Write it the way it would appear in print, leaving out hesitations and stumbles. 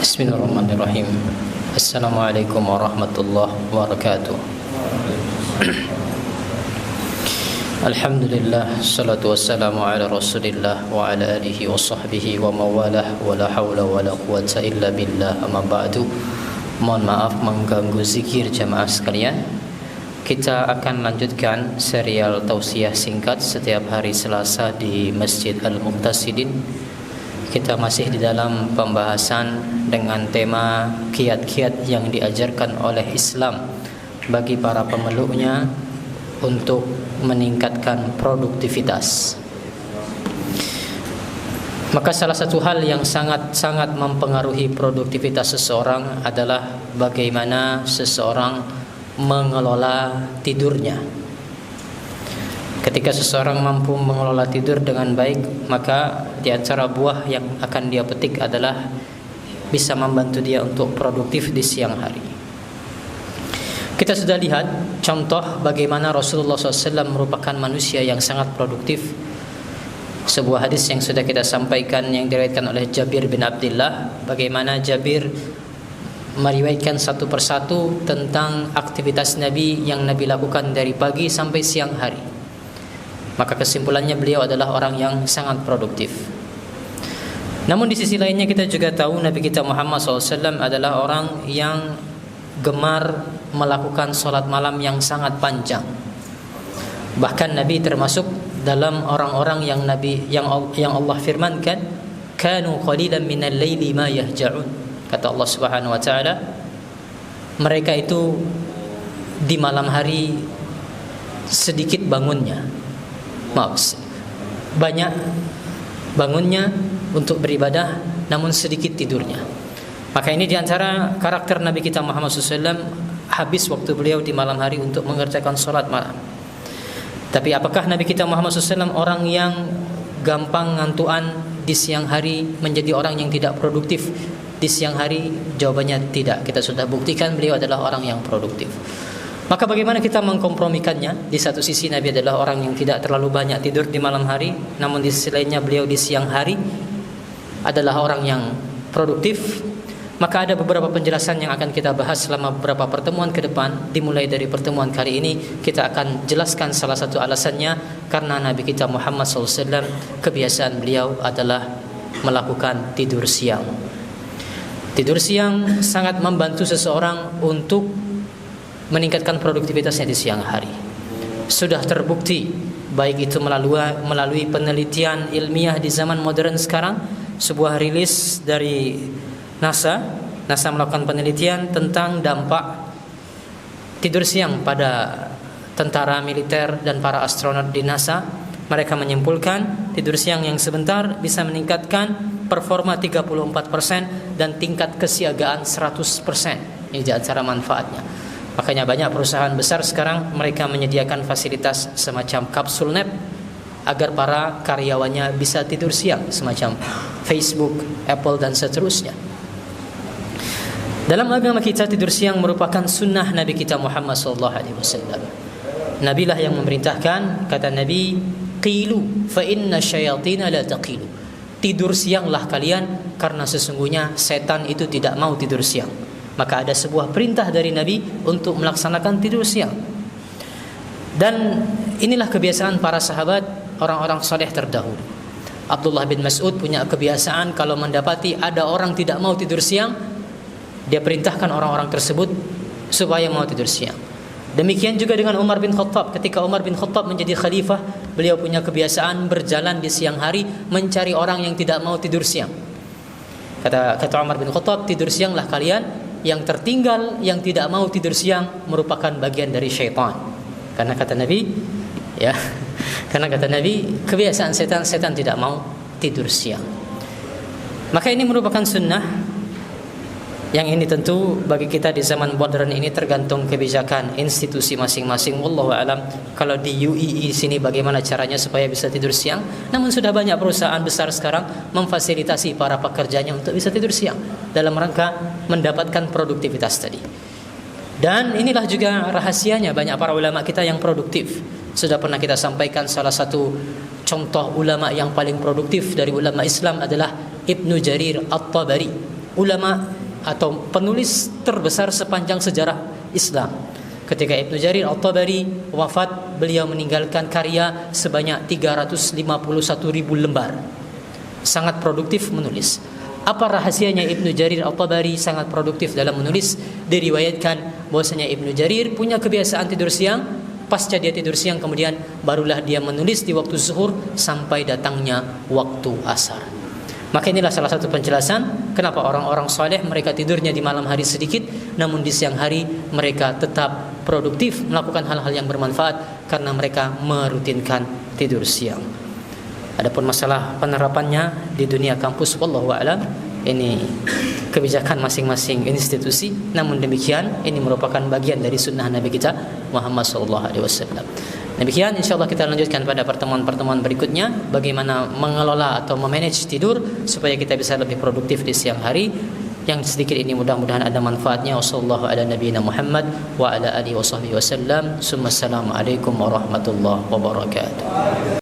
Bismillahirrahmanirrahim. Assalamualaikum warahmatullahi wabarakatuh. Alhamdulillah, salatu wassalamu ala rasulillah wa ala alihi wa sahbihi wa mawalah, wa la hawla wa la quwata illa billah, amma ba'du. Mohon maaf mengganggu zikir jamaah sekalian. Kita akan lanjutkan serial tausiah singkat setiap hari Selasa di Masjid Al-Muqtasidin. Kita masih di dalam pembahasan dengan tema kiat-kiat yang diajarkan oleh Islam bagi para pemeluknya untuk meningkatkan produktivitas. Maka salah satu hal yang sangat-sangat mempengaruhi produktivitas seseorang adalah bagaimana seseorang mengelola tidurnya. Ketika seseorang mampu mengelola tidur dengan baik, maka di antara buah yang akan dia petik adalah bisa membantu dia untuk produktif di siang hari. Kita sudah lihat contoh bagaimana Rasulullah SAW merupakan manusia yang sangat produktif. Sebuah hadis yang sudah kita sampaikan yang diriwayatkan oleh Jabir bin Abdullah, bagaimana Jabir meriwayatkan satu persatu tentang aktivitas Nabi yang Nabi lakukan dari pagi sampai siang hari. Maka kesimpulannya beliau adalah orang yang sangat produktif. Namun di sisi lainnya kita juga tahu Nabi kita Muhammad SAW adalah orang yang gemar melakukan sholat malam yang sangat panjang. Bahkan Nabi termasuk dalam orang-orang yang Allah firmankan, kanu qalilan minal laili ma yahja'un. Kata Allah Subhanahu wa taala, mereka itu di malam hari sedikit bangunnya. Banyak bangunnya untuk beribadah, namun sedikit tidurnya. Maka ini diantara karakter Nabi kita Muhammad SAW, habis waktu beliau di malam hari untuk mengerjakan sholat malam. Tapi apakah Nabi kita Muhammad SAW orang yang gampang ngantuan di siang hari, menjadi orang yang tidak produktif di siang hari? Jawabannya tidak. Kita sudah buktikan beliau adalah orang yang produktif. Maka bagaimana kita mengkompromikannya? Di satu sisi Nabi adalah orang yang tidak terlalu banyak tidur di malam hari, namun di sisi lainnya beliau di siang hari adalah orang yang produktif. Maka ada beberapa penjelasan yang akan kita bahas selama beberapa pertemuan ke depan. Dimulai dari pertemuan kali ini kita akan jelaskan salah satu alasannya, karena Nabi kita Muhammad SAW kebiasaan beliau adalah melakukan tidur siang. Tidur siang sangat membantu seseorang untuk meningkatkan produktivitasnya di siang hari. Sudah terbukti, baik itu melalui penelitian ilmiah di zaman modern sekarang. Sebuah rilis dari NASA melakukan penelitian tentang dampak tidur siang pada tentara militer dan para astronot di NASA. Mereka menyimpulkan tidur siang yang sebentar bisa meningkatkan performa 34% dan tingkat kesiagaan 100%. Ini di antara manfaatnya. Makanya banyak perusahaan besar sekarang mereka menyediakan fasilitas semacam kapsul nap agar para karyawannya bisa tidur siang, semacam Facebook, Apple dan seterusnya. Dalam agama kita tidur siang merupakan sunnah Nabi kita Muhammad SAW. Nabi lah yang memerintahkan, kata Nabi, qilu fa inna syayatina la taqilu. Tidur sianglah kalian karena sesungguhnya setan itu tidak mau tidur siang. Maka ada sebuah perintah dari Nabi untuk melaksanakan tidur siang. Dan inilah kebiasaan para sahabat, orang-orang saleh terdahulu. Abdullah bin Mas'ud punya kebiasaan kalau mendapati ada orang tidak mau tidur siang, dia perintahkan orang-orang tersebut supaya mau tidur siang. Demikian juga dengan Umar bin Khattab. Ketika Umar bin Khattab menjadi khalifah, beliau punya kebiasaan berjalan di siang hari mencari orang yang tidak mau tidur siang. Kata Umar bin Khattab, tidur sianglah kalian. Yang tertinggal, yang tidak mau tidur siang merupakan bagian dari syaitan. Karena kata Nabi, kebiasaan setan tidak mau tidur siang. Maka ini merupakan sunnah. Yang ini tentu bagi kita di zaman modern ini tergantung kebijakan institusi masing-masing. Wallahu alam. Kalau di UII sini bagaimana caranya supaya bisa tidur siang? Namun sudah banyak perusahaan besar sekarang memfasilitasi para pekerjanya untuk bisa tidur siang dalam rangka mendapatkan produktivitas tadi. Dan inilah juga rahasianya banyak para ulama kita yang produktif. Sudah pernah kita sampaikan salah satu contoh ulama yang paling produktif dari ulama Islam adalah Ibnu Jarir At-Tabari. Ulama atau penulis terbesar sepanjang sejarah Islam. Ketika Ibnu Jarir At-Tabari wafat, beliau meninggalkan karya sebanyak 351.000 lembar. Sangat produktif menulis. Apa rahasianya Ibnu Jarir At-Tabari sangat produktif dalam menulis? Diriwayatkan bahwasanya Ibnu Jarir punya kebiasaan tidur siang. Pasca dia tidur siang, kemudian barulah dia menulis di waktu zuhur sampai datangnya waktu asar. Maka inilah salah satu penjelasan kenapa orang-orang soleh mereka tidurnya di malam hari sedikit, namun di siang hari mereka tetap produktif melakukan hal-hal yang bermanfaat karena mereka merutinkan tidur siang. Adapun masalah penerapannya di dunia kampus, wallahu a'lam, ini kebijakan masing-masing institusi. Namun demikian, ini merupakan bagian dari sunnah Nabi kita Muhammad SAW. Demikian, insyaallah kita lanjutkan pada pertemuan-pertemuan berikutnya bagaimana mengelola atau memanage tidur supaya kita bisa lebih produktif di siang hari. Yang sedikit ini mudah-mudahan ada manfaatnya. Wassallallahu ala nabiyina Muhammad wa ala alihi washabbihi wasallam. Assalamualaikum warahmatullahi wabarakatuh.